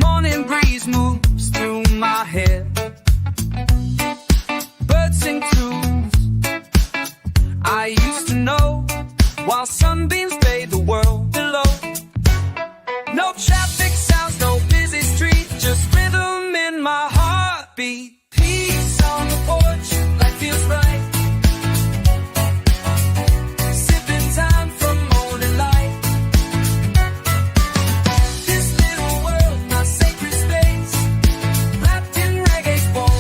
Morning breeze moves through my hair. Birds sing tunes I used to know, while sunbeams bathe the world below. No traffic sounds, no busy street, just rhythm in my heartbeat. Peace on the porch, life feels right. Sipping time from morning light. This little world, my sacred space, wrapped in reggae's bowl,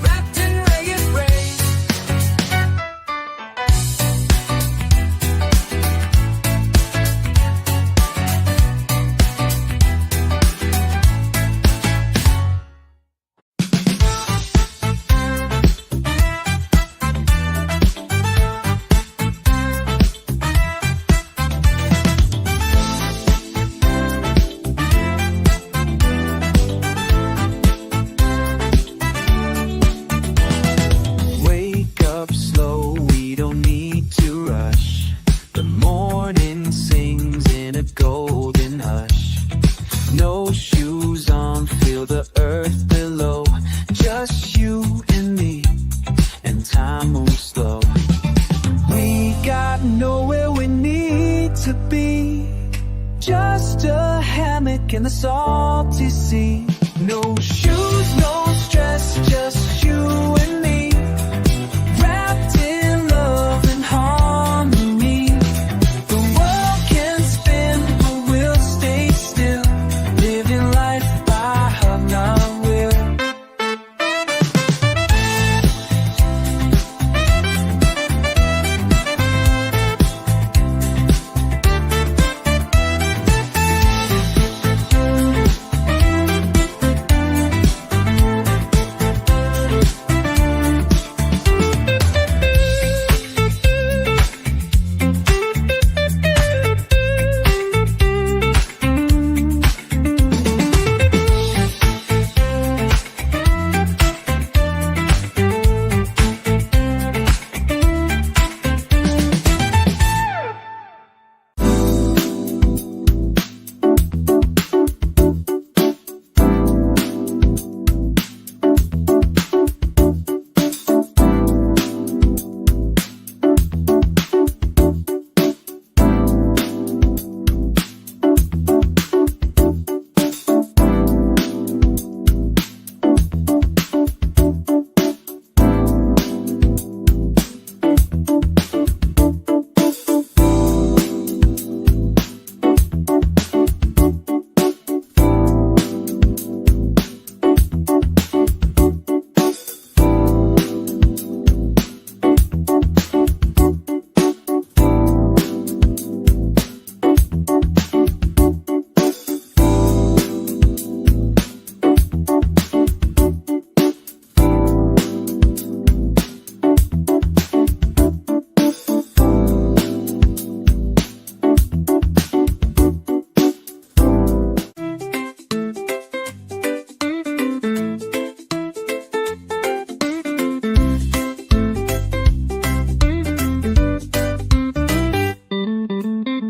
wrapped in reggae praise. Wake up slow, we don't need to rush. The morning sings in a golden hush. No shoes on, feel the earth below. Just you and me, and time moves slow. We got nowhere we need to be. Just a hammock in the salty sea. No shoes, no stress, just you and me, wrapped in love and harmony. The world can spin, but we'll stay still, living life by our will.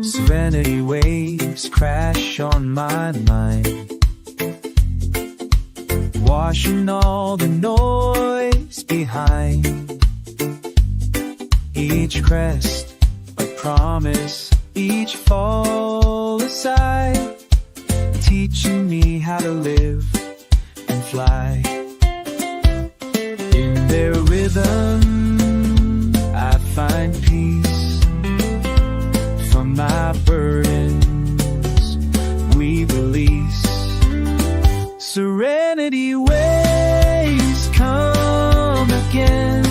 Serenity waves crash on my mind, washing all the noise behind. Each crest a promise, each fall a sigh, teaching me how to live and fly. In their rhythm I find peace. From my burdens we release. Serenity waves come again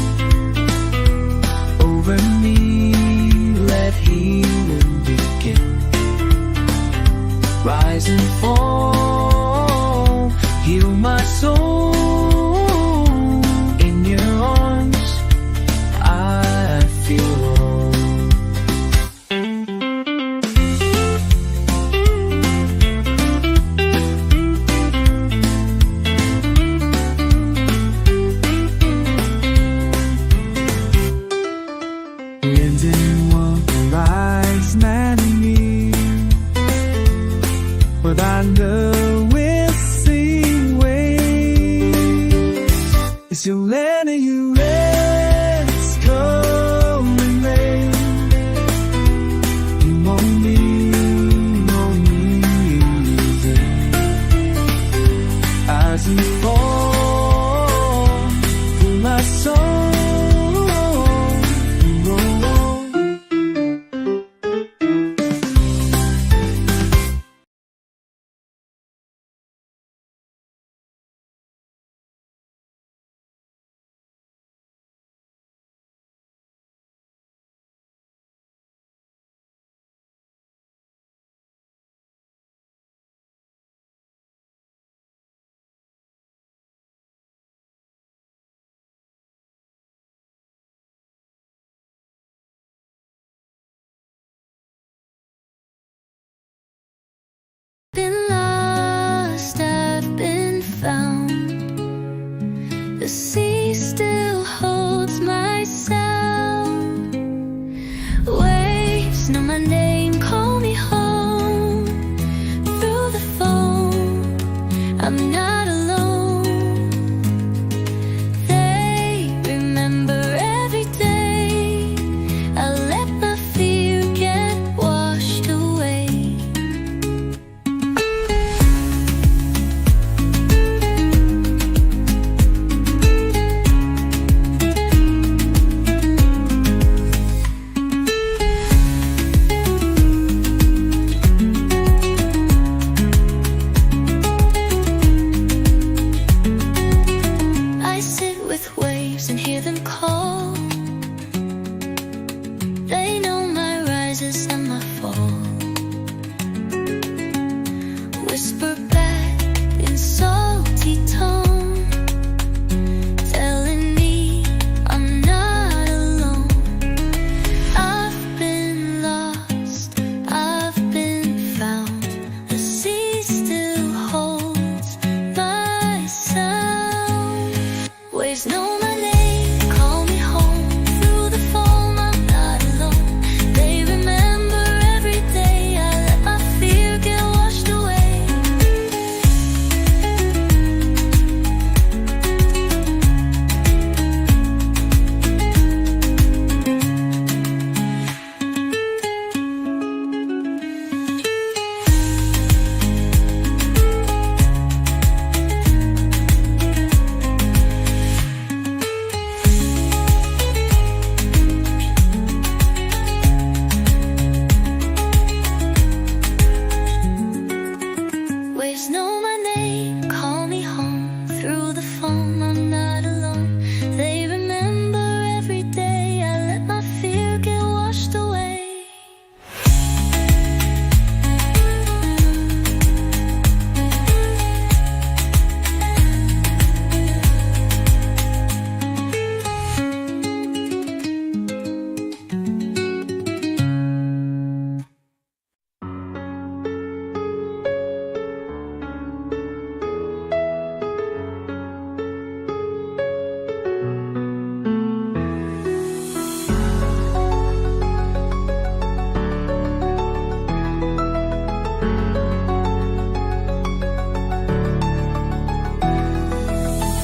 over me, let healing begin. Rise and fall, heal my soul. In your arms I feel whole. But I know it It's your land and you let it's coming rain. You want me, as you fall through my soul. Been lost, I've been found. The sea still holds my sound. Waves know my name, call me home. Through the phone, I'm not alone. They remember every day. I let my fear get washed away. I sit with waves and hear them call. They know my rises and my fall. Whisper back in salty tone, telling me I'm not alone. I've been lost, I've been found. The sea still holds my sound. Waves know my name, call me home. Through the foam, I'm not alone. They remember every day. I let my fear get washed away. Waves know my name, call me home. Through the phone, I'm not alone. They remember every day. I let my fear get washed away.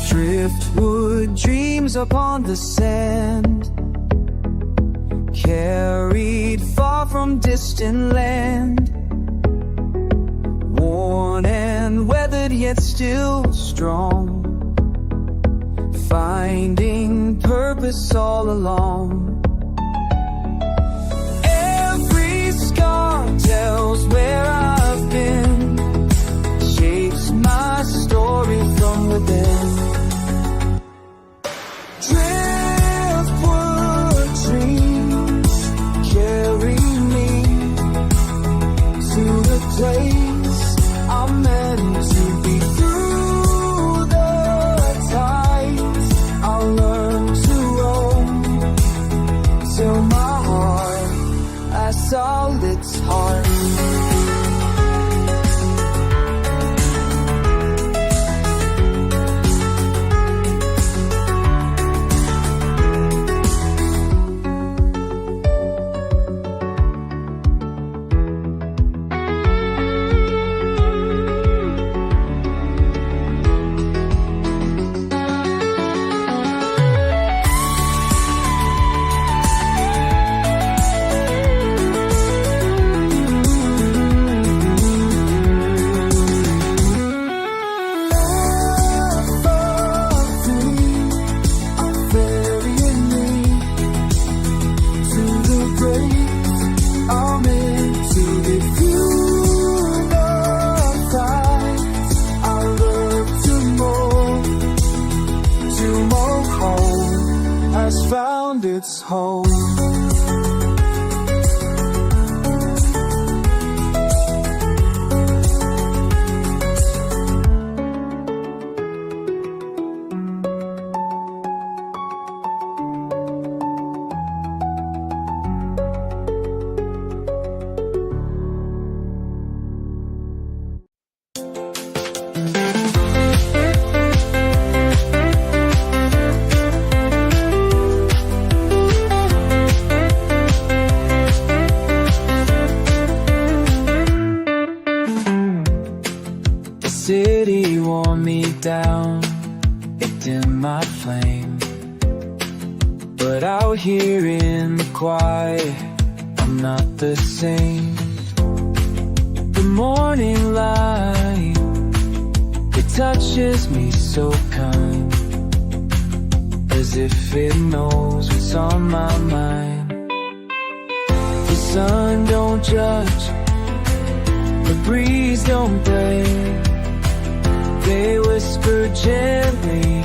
Driftwood dreams upon the sand, carried far from distant land. Worn and weathered yet still strong, finding purpose all along. Every scar tells where I've been, shapes my story from within. Driftwood dreams carry me to the place I'm meant to be. Through the tides I'll learn to roam, till my heart, I saw its heart. home. City wore me down, it dimmed my flame. But out here in the quiet, I'm not the same. The morning light, it touches me so kind, as if it knows what's on my mind. The sun don't judge, the breeze don't break. They whisper gently,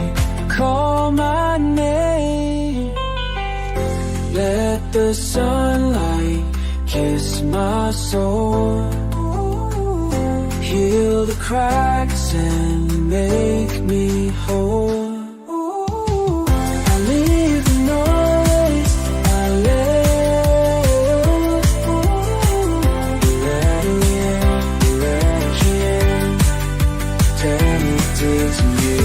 call my name. Let the sunlight kiss my soul, heal the cracks and make me whole. I live the noise, I live the Reggae, connected to you.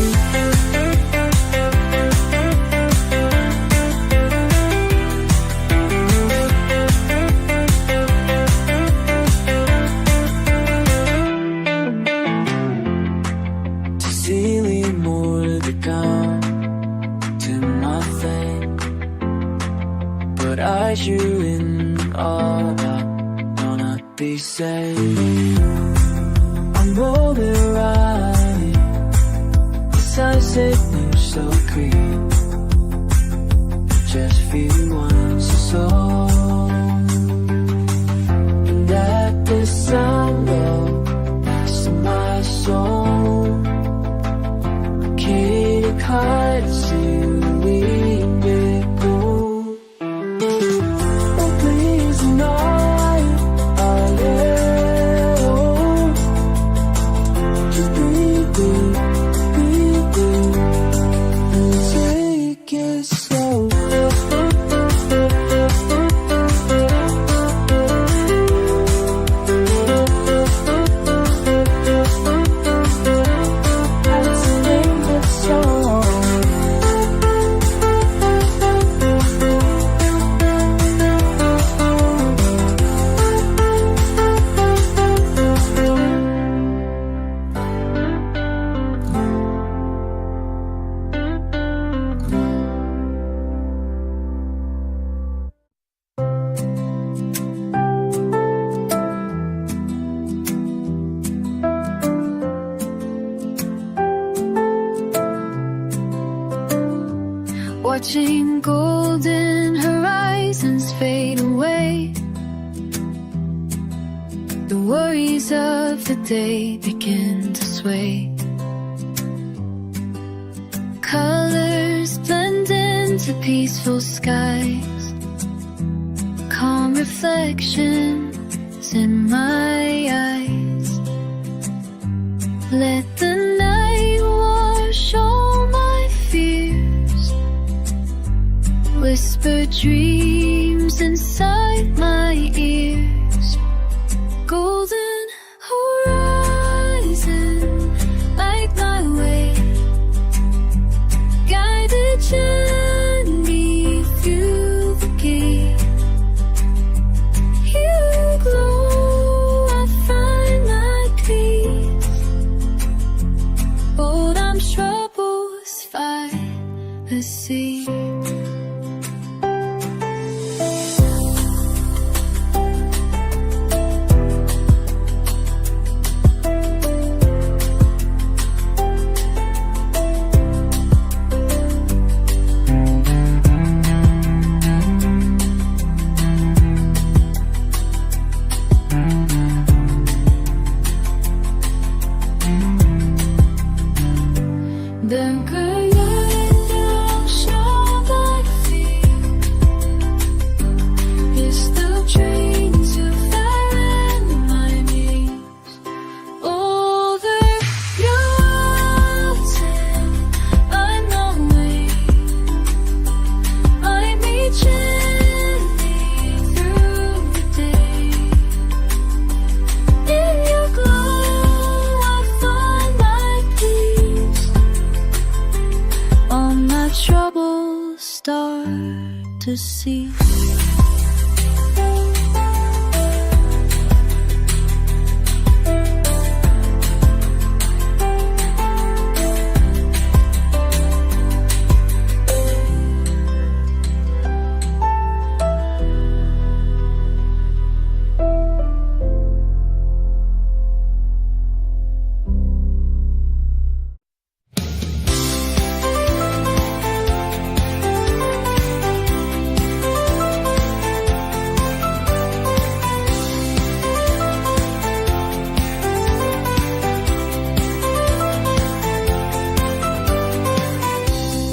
To ceiling more the gum to nothing, but I you in all that gonna be safe. I'm rolling right, the sunset moves so green, just feel once so. And at the sun low, past my soul, can't hide till we get go. Oh please, night, I live. Just breathe in, and take it slow. Let's sing the song. Watching golden horizons fade away, the worries of the day begin to sway. Colors blend into peaceful skies, calm reflections in my eyes. Let the night wash all my fears, whisper dreams inside my ears. Golden horizon, light my way, guide the journey through the gate. You glow, I find my peace. Bold I'm troubles fight the sea. The good to see.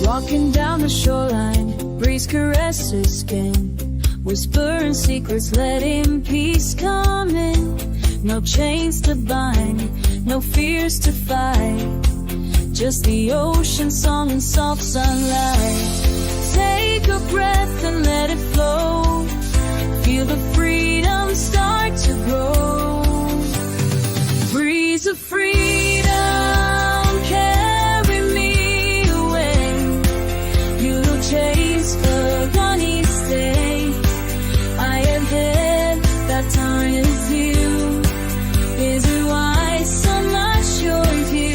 Walking down the shoreline, breeze caresses skin, whispering secrets, letting peace come in. No chains to bind, no fears to fight, just the ocean song and soft sunlight. Take a breath and let it flow, feel the freedom start to grow. Breeze of freedom, carry me away. You'll chase the runny stay. I am here, that time is you. Is it why so much your view?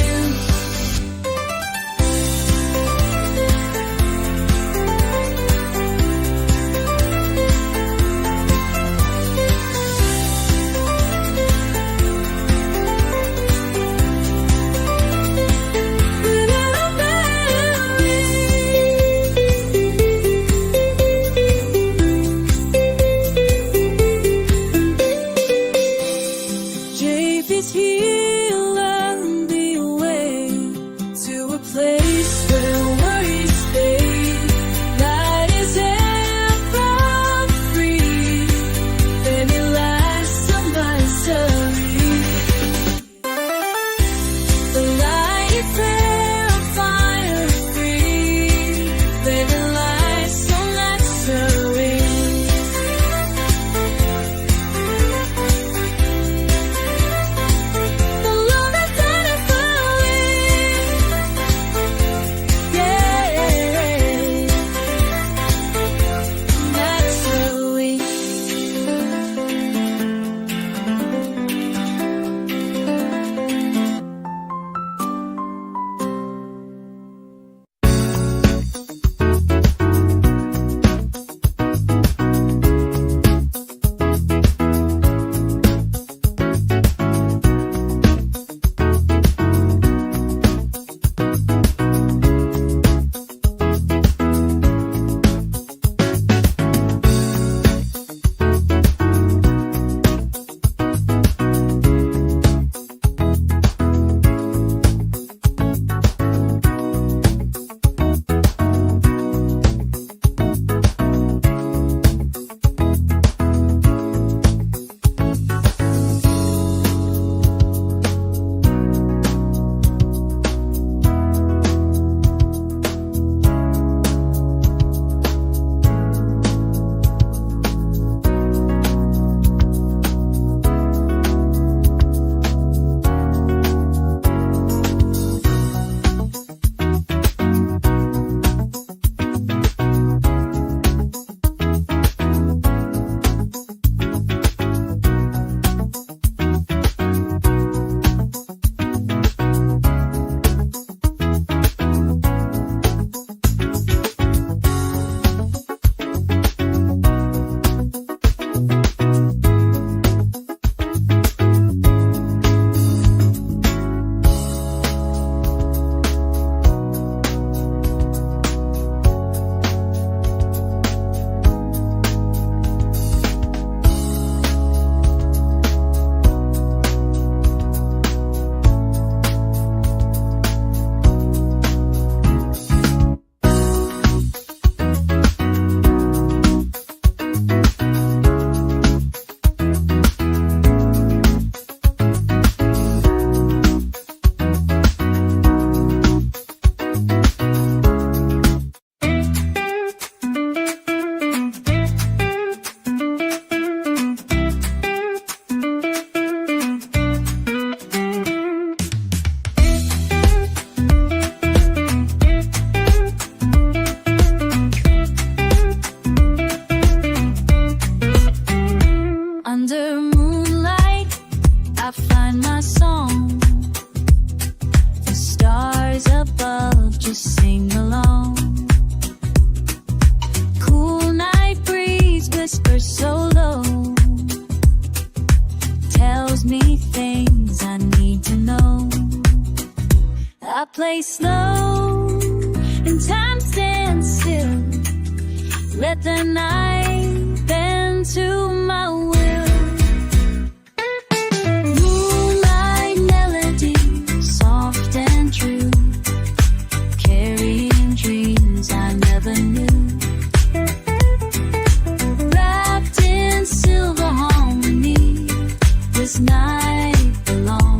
I play slow and time stands still. Let the night bend to my will. Moonlight melody, soft and true, carrying dreams I never knew. Wrapped in silver harmony, this night belongs.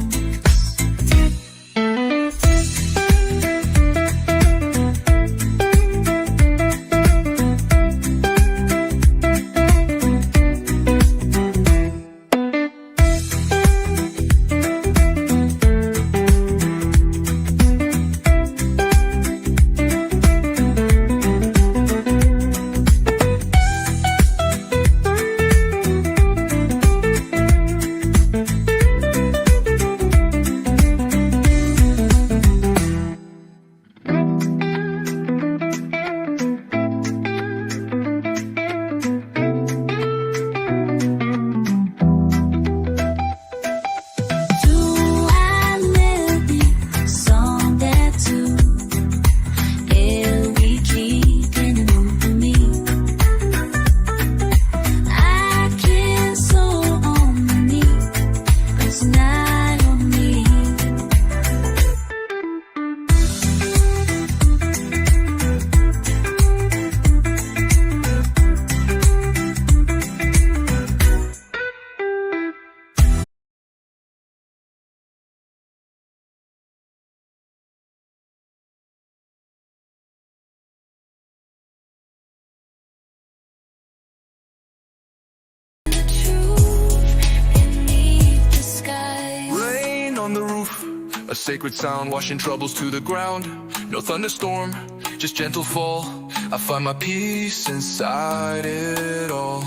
A sacred sound washing troubles to the ground. No thunderstorm, just gentle fall. I find my peace inside it all.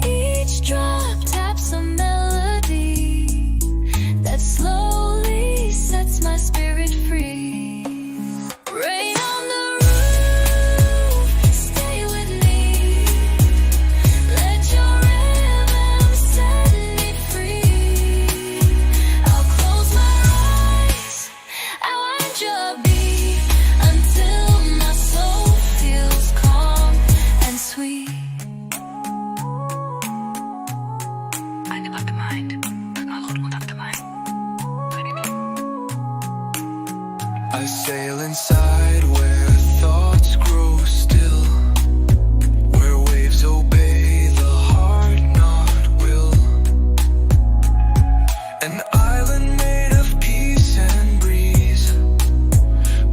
Each drop taps a melody that slowly sets my spirit free. Rain on the roof, stay with me. Let your rhythm set me free. I'll close my eyes, I want your beat until my soul feels calm and sweet. Eine Nacht gemeint, laut und abgemeint. I sail inside where thoughts grow still, where waves obey the heart, not will. An island made of peace and breeze,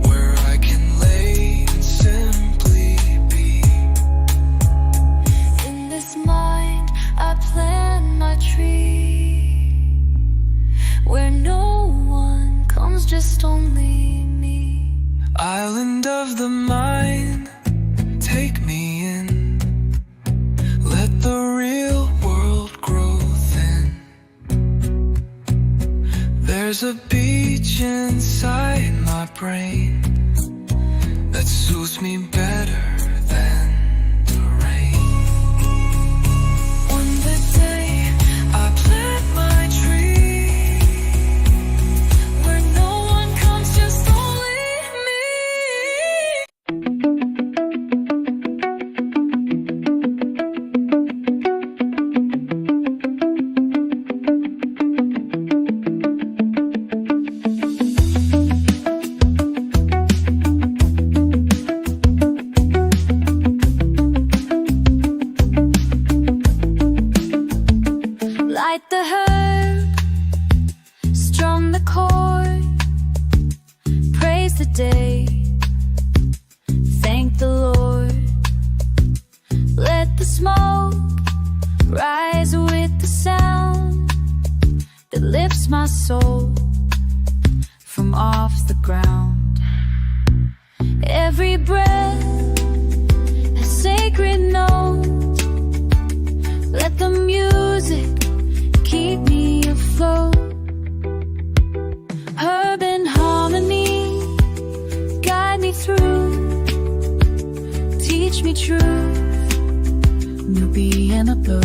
where I can lay and simply be. In this mind, I plant my tree, where no one comes, just only me. Island of the mind, take me in. Let the real world grow thin. There's a beach inside my brain that suits me better than the rain. On the day I plant my tree, where no one comes, just only me. Light the herb, strum the chord, praise the day, thank the Lord. Let the smoke rise with the sound that lifts my soul from off the ground. Every breath a sacred note. Let the music keep me afloat. Herb and harmony, guide me through. Teach me truth, newbie and a blow.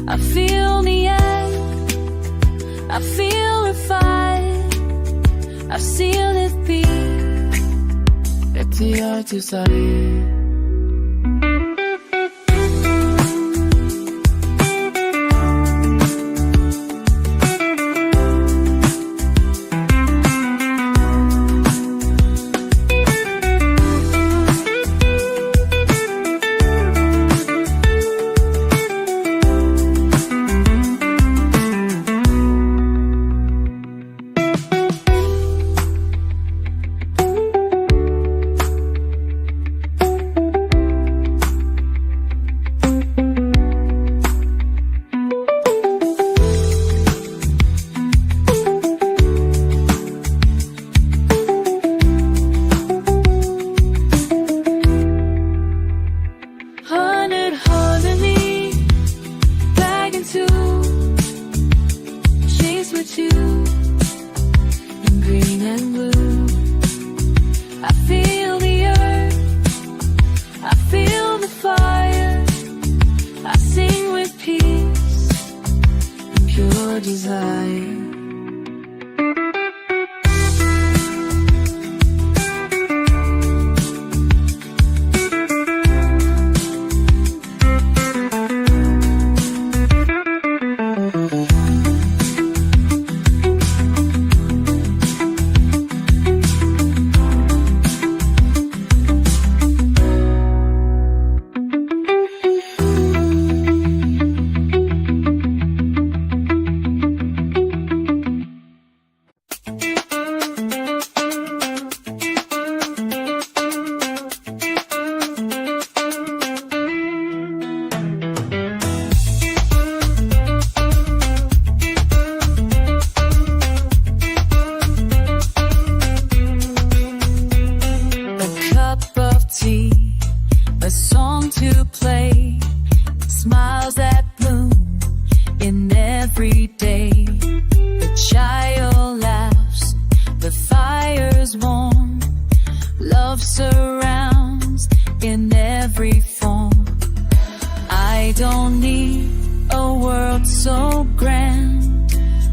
I feel the air, I feel refined. I've seen it be. احتیاج سریع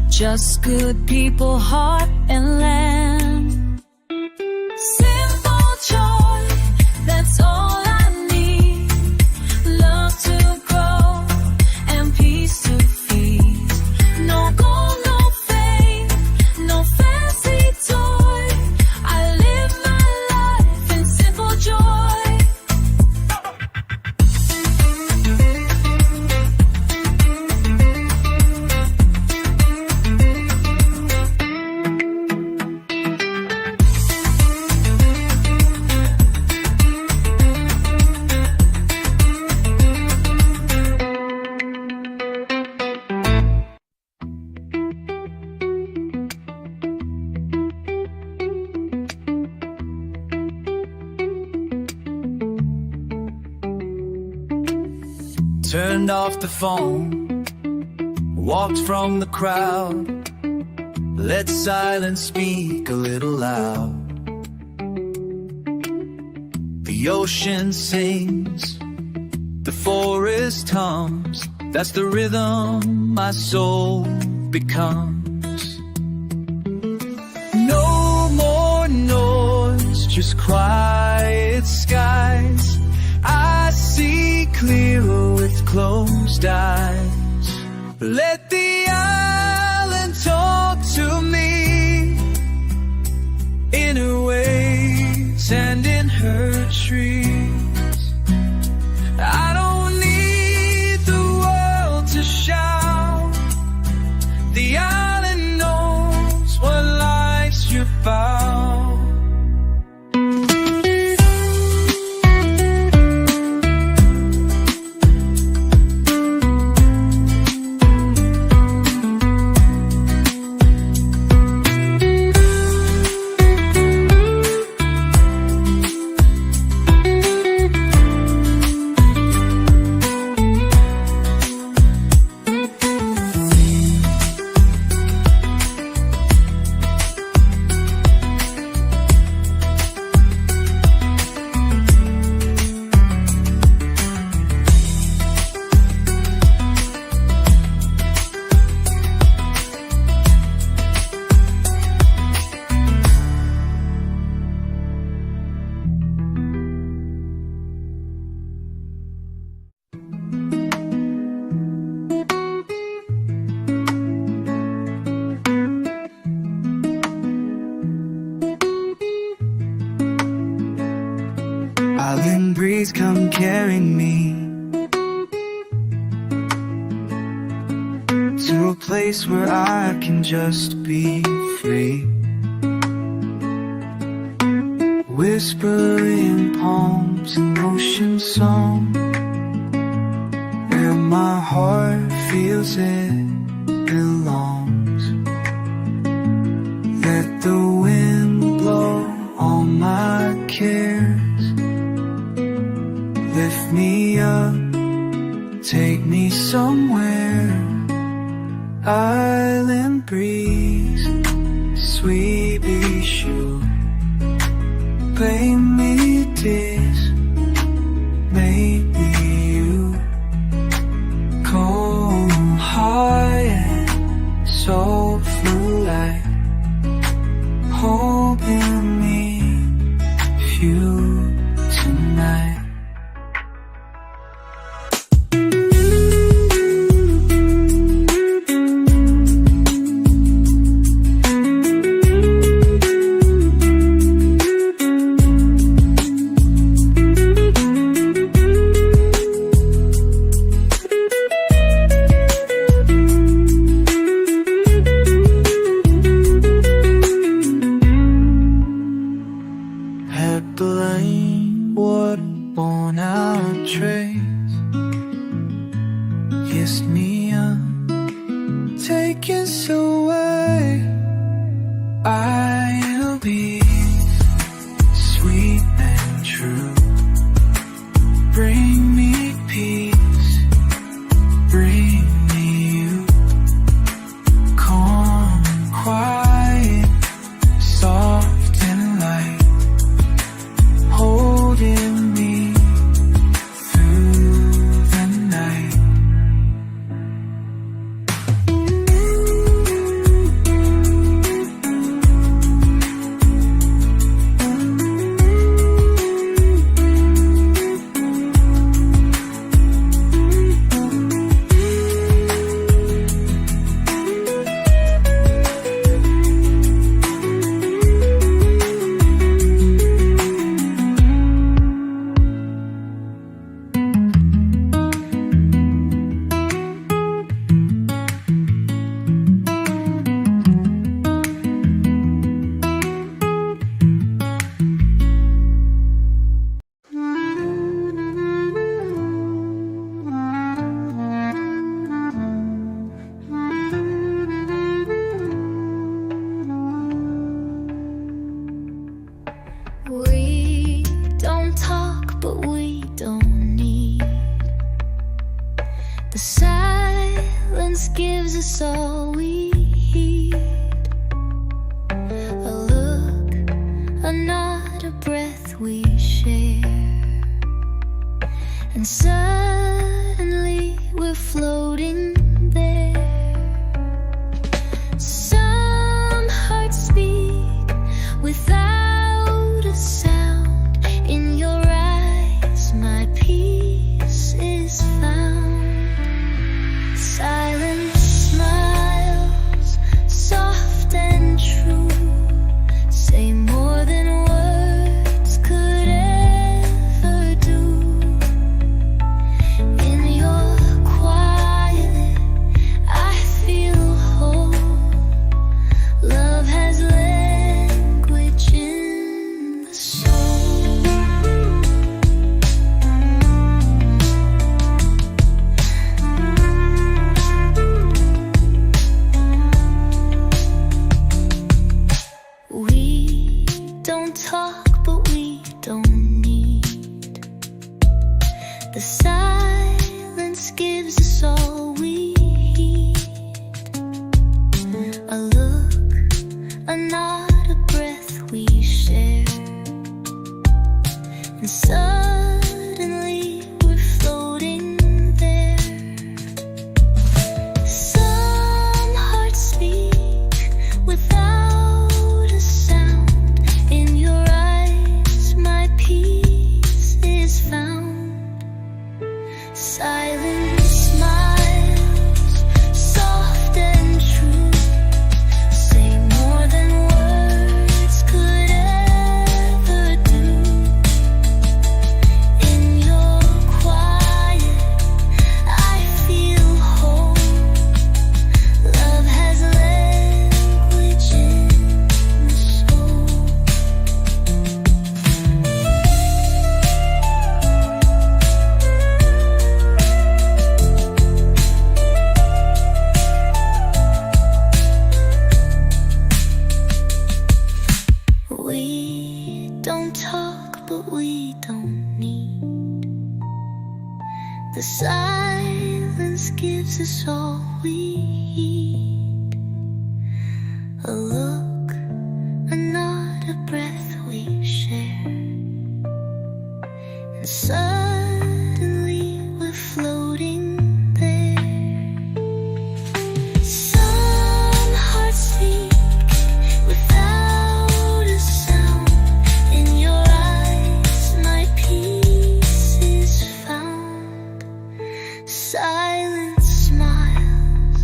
Just good people, heart and land. Simple joy, that's all I need. Love to grow and peace to feed. No gold, no fame, no fancy toy. I live my life in simple joy. Turned off the phone, walked from the crowd. Let silence speak a little loud. The ocean sings, the forest hums. That's the rhythm my soul becomes. No more noise, just quiet skies. I see clearer with closed eyes. Let the island talk to me in her waves and in her trees. I don't need the world to shout. The island knows what life's about. Please come carry me to a place where I can just be free. Whispering palms and ocean song, where my heart feels it belongs. Let the wind blow all my cares, lift me up, take me somewhere. Island breeze, sweet issue, play me this, maybe you. Cold, high and so flew like hoping me few tonight. Blind water born out trace, kissed me up, take us away. I'll be sweet and true, bring me peace, bring me you. Calm, quiet, soft and light, holding me through the night. We don't talk, but we don't need. The silence gives us all we need. A look, a nod, a breath we share, and suddenly we're floating there. Some hearts speak without a sound. In your eyes my peace is found. Silent smiles, soft and true, say more than words could ever do. In your quiet I feel whole. Love has language in the soul. We don't talk, but we don't need. The silence gives us all we need. A look, a nod, a breath we share, and suddenly we're floating there. Some hearts speak without a sound. In your eyes my peace is found. Silent smiles, soft and true, say more than words could ever do. silence gives us all we need. A look, a nod, a breath we share. And suddenly we're floating there. Some hearts speak without a sound. In your eyes my peace is found. Silent smiles,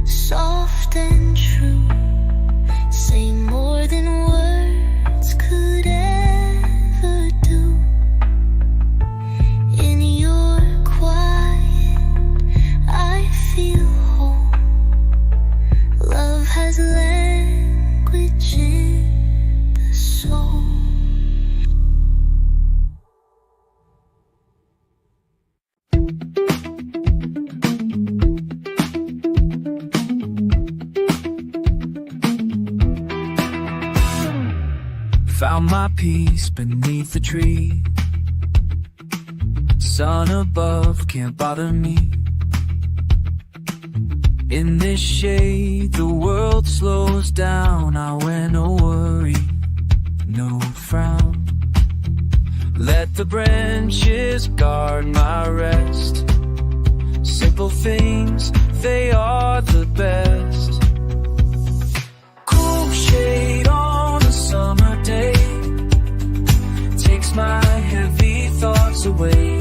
soft and true, say more than words could ever do. In your quiet I feel whole. Love has language in the soul. Found my peace beneath the tree. Sun above can't bother me. In this shade the world slows down. I wear no worry, no frown. Let the branches guard my rest. Simple things, they are the best. Cool shade on a summer day takes my heavy thoughts away.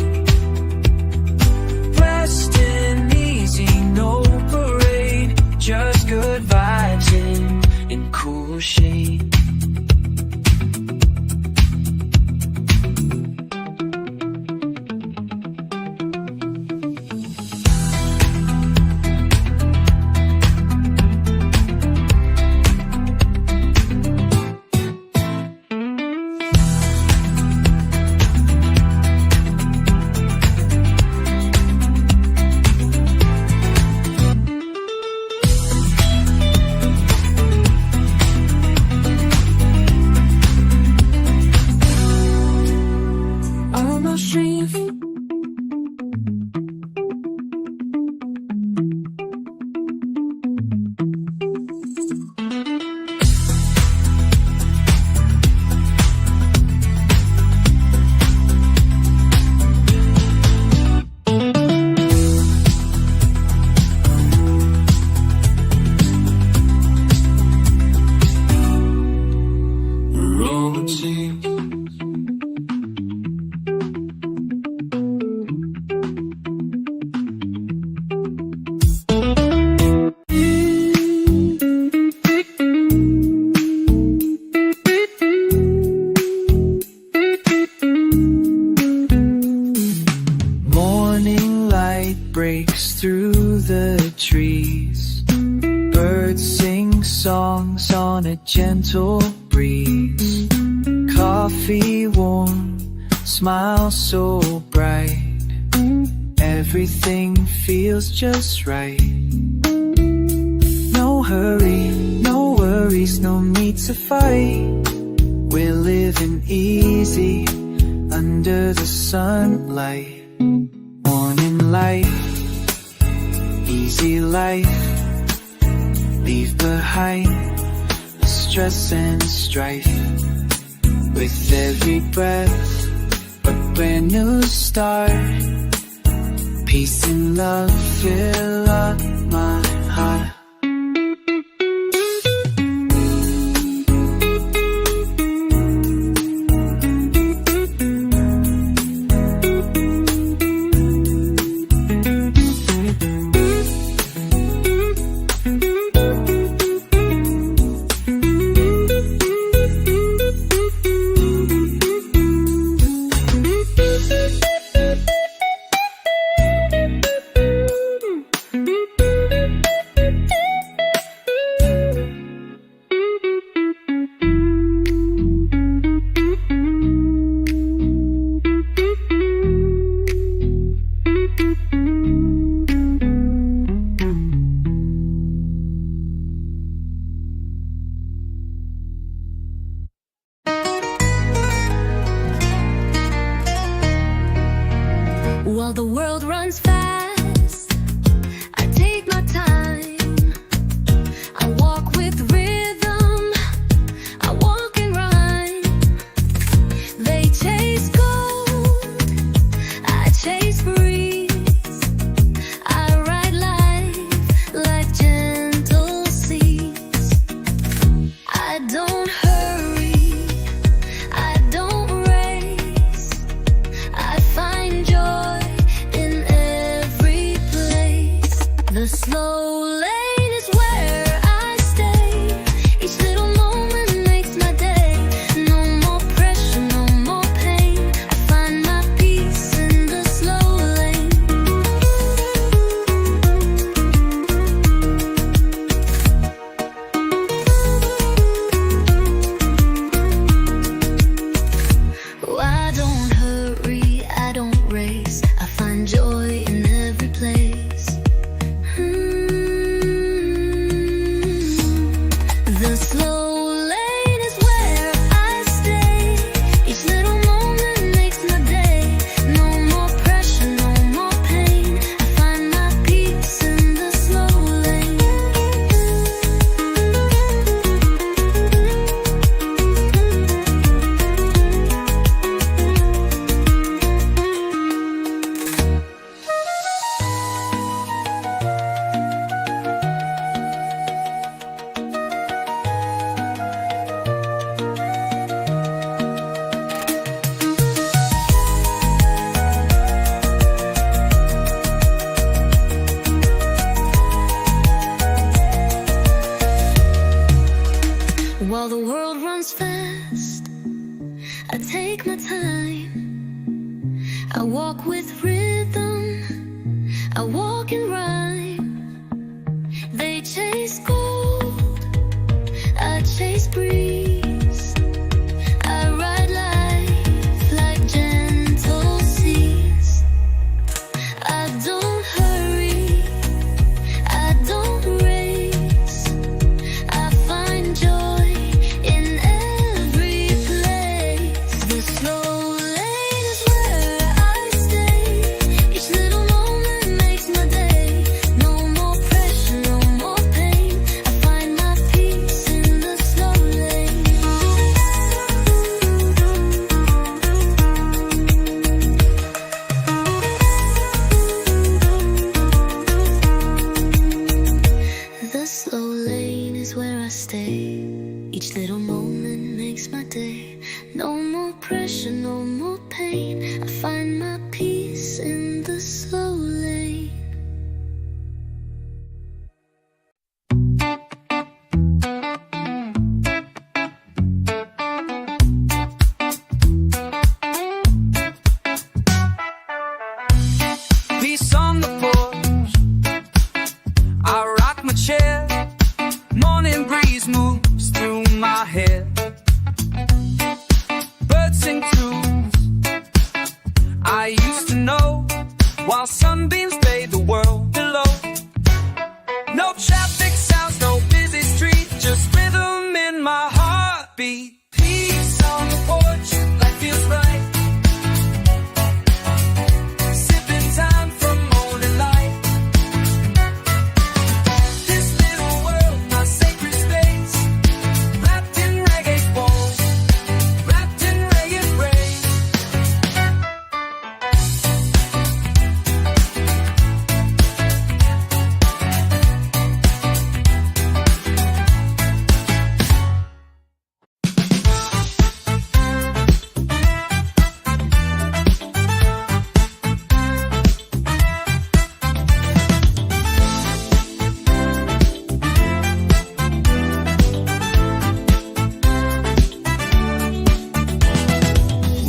Resting easy, no parade, just good vibes in cool shade. Breaks through the trees. Birds sing songs on a gentle breeze. Coffee warm, smile so bright. Everything feels just right. No hurry, no worries, no need to fight. We're living easy under the sunlight. Morning light, easy life. Leave behind the stress and strife. With every breath, a brand new start. Peace and love fill up my heart. While the world runs fast, I take my time. I walk with rhythm, I walk and rhyme. They chase gold, I chase breeze. I ride life like gentle seas. I don't hurry, I don't race. I find joy in every place. The slow lane is where I stay. Each little moment makes my day. No more pressure, no more pain. I find my peace in the slow lane. Oh, I don't hurry, I don't race. I find joy in every place. The slow lane is where I stay. Each little moment makes my day. No more pressure, no more pain. I find my peace in the slow lane. While the world runs fast, I take my time. I walk with rhythm, I walk and rhyme. They chase gold, I chase breeze. I ride life like gentle seas. I don't hurry, I don't race. I find joy in every place. The slow lane is where I stay. Each little moment makes my day. No more pressure, no more pain. I find my peace in the slow lane. The slow lane is where I stay. Each little moment makes my day. No more pressure, no more pain. I find my peace in the slow lane. Peace on the porch, I rock my chair. Morning breeze moves through my hair. Birds sing tunes I used to know, while sunbeams bathe the world below. No traffic sounds, no busy street, just rhythm in my heartbeat. Peace on the porch, life feels right. Sipping time from morning light. This little world, my sacred space, wrapped in reggae walls, wrapped in reggae rays.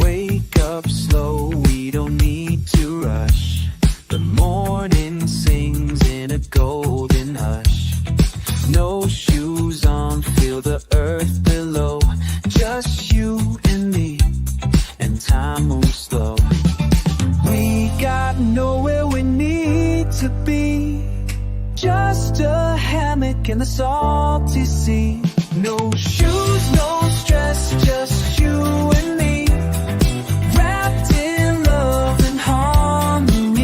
Wake up slow, we don't need to rush. The morning sings in a golden hush. No shoes on, feel the earth below. Just you and me, and time moves slow. We got nowhere we need to be. Just a hammock in the salty sea. No shoes, no stress, just you and me. Wrapped in love and harmony.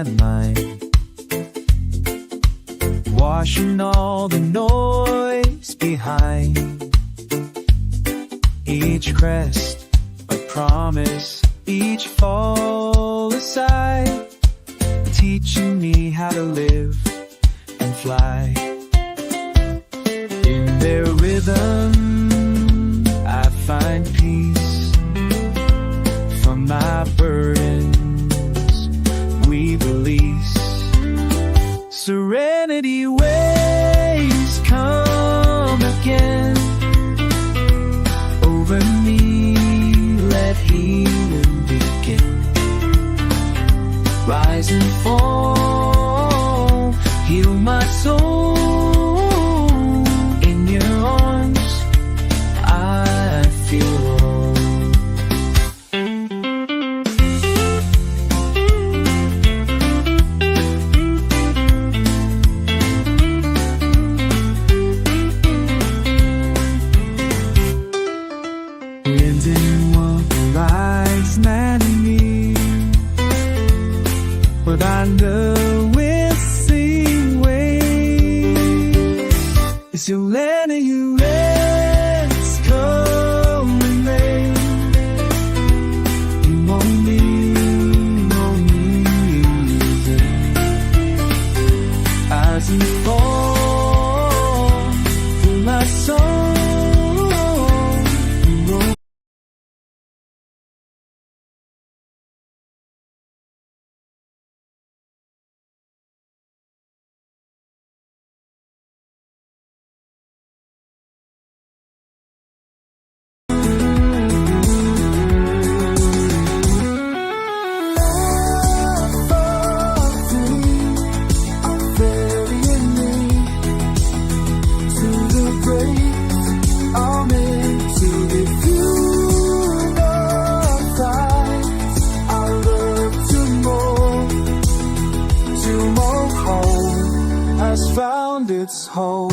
my mind, washing all the noise behind. Each crest a promise, each fall a sigh, teaching me how to live and fly. In their rhythm I find peace. From my burdens we release. Serenity waves come again over me, let healing begin. Rise and fall, heal my soul. In your arms I feel whole. Wind and water rise man in me, but I know we'll sing waves. It's your land and your rest, come and rain. You won't need no music. As you fall through my soul. Found its home.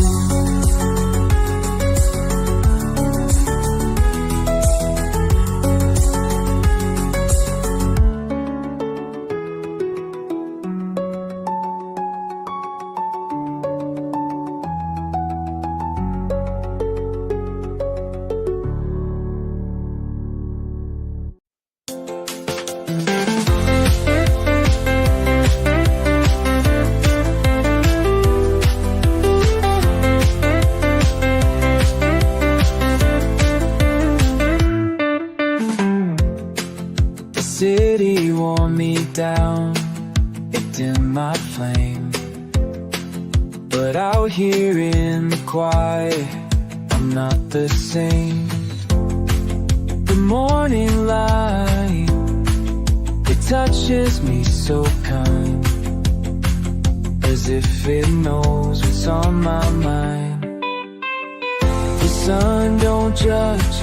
City wore me down, it dimmed my flame. But out here in the quiet, I'm not the same. The morning light, it touches me so kind, as if it knows what's on my mind. The sun don't judge,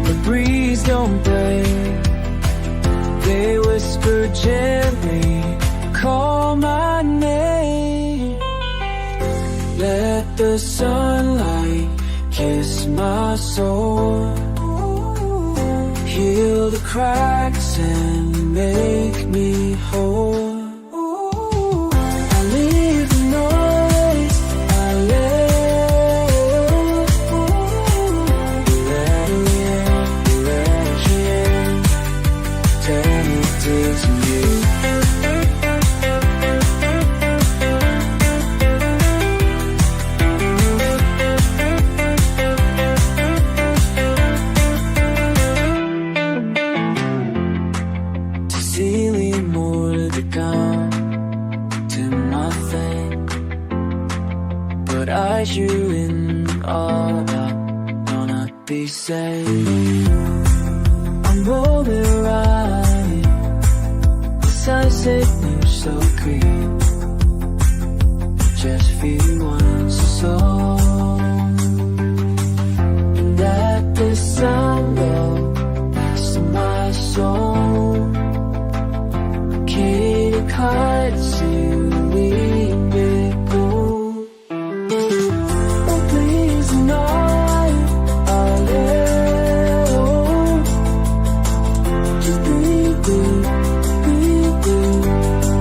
the breeze don't break. They whisper gently, call my name. Let the sunlight kiss my soul, heal the cracks and make me whole. I leave the noise, I live. Turn it to you. Ceiling more to come to nothing, but eyes you in all that gonna be safe. I'm rolling right, the sunset moves so green. Just feel once a soul, and that the sound will pass my soul. Can't hide till we make go. Oh please tonight, I'll let go. Just breathe, breathe, breathe.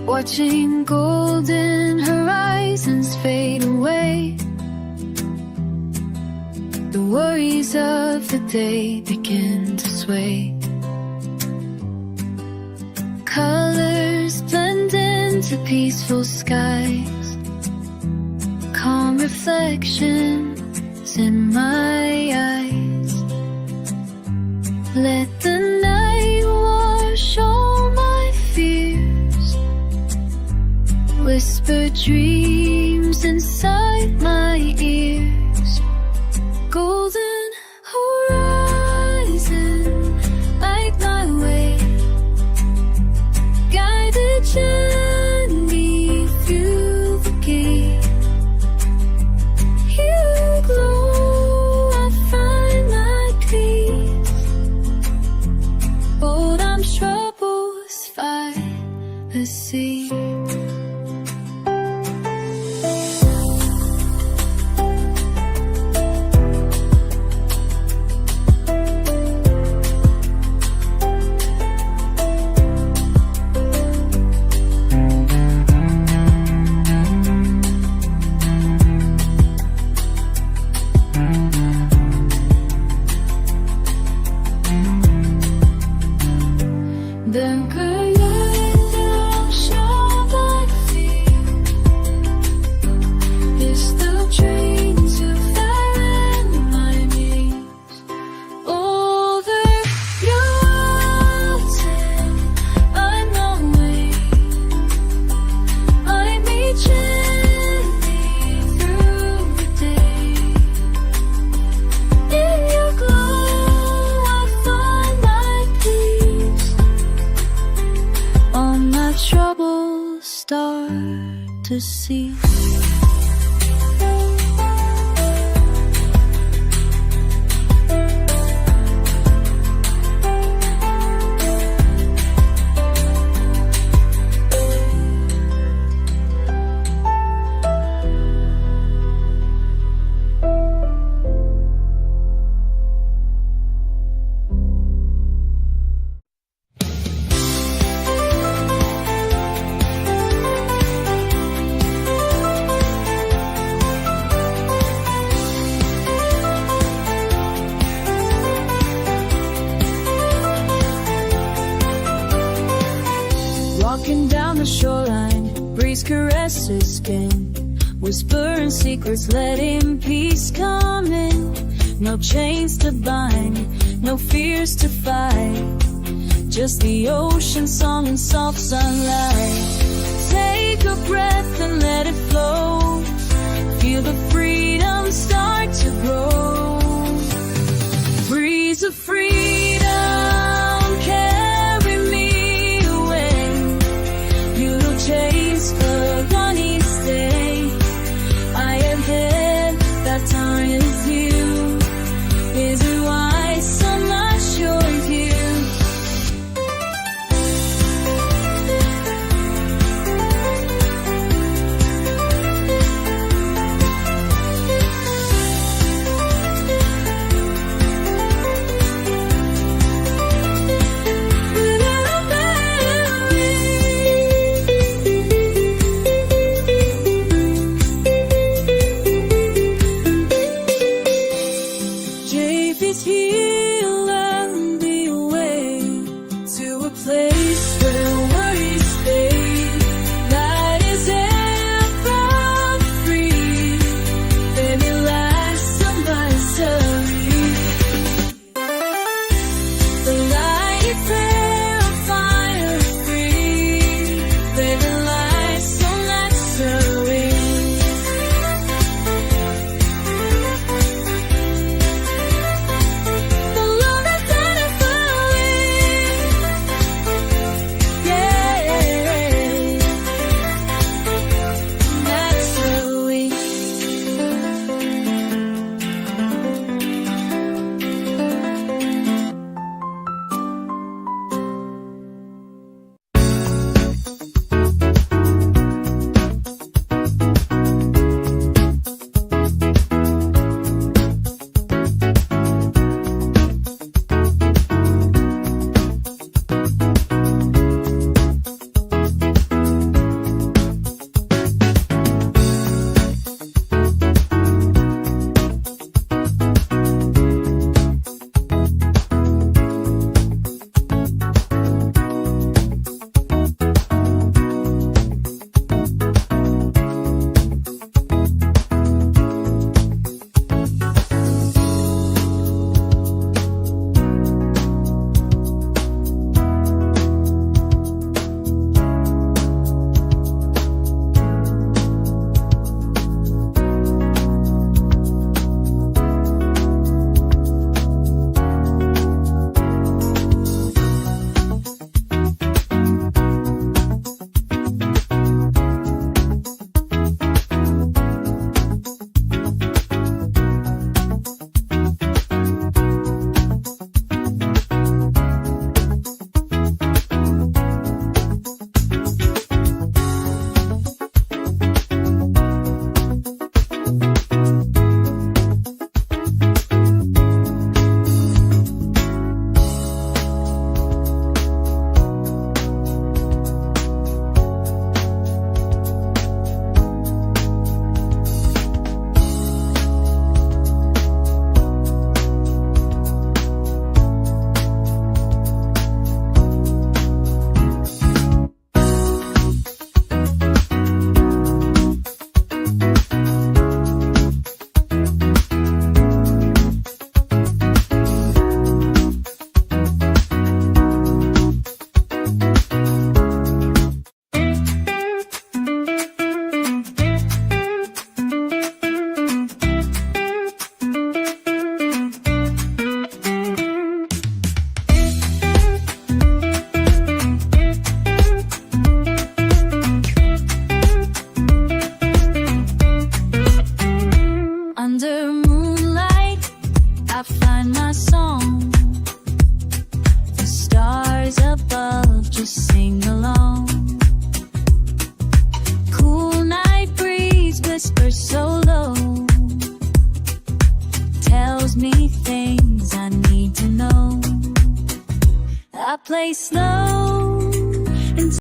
Watching golden horizons fade away, the worries of the day begin to sway. Colors blend into peaceful skies, calm reflections in my eyes. Let the night wash all my fears, whisper dreams inside my ears. Golden horizon, light my way, guide the journey through the gate. You glow, I find my peace. Bold I'm troubles fight the sea. Troubles start to cease. Walking down the shoreline, breeze caresses skin, whispering secrets, letting peace come in. No chains to bind, no fears to fight, just the ocean song and soft sunlight. Take a breath and let it flow, feel the freedom start to grow. Breeze of freedom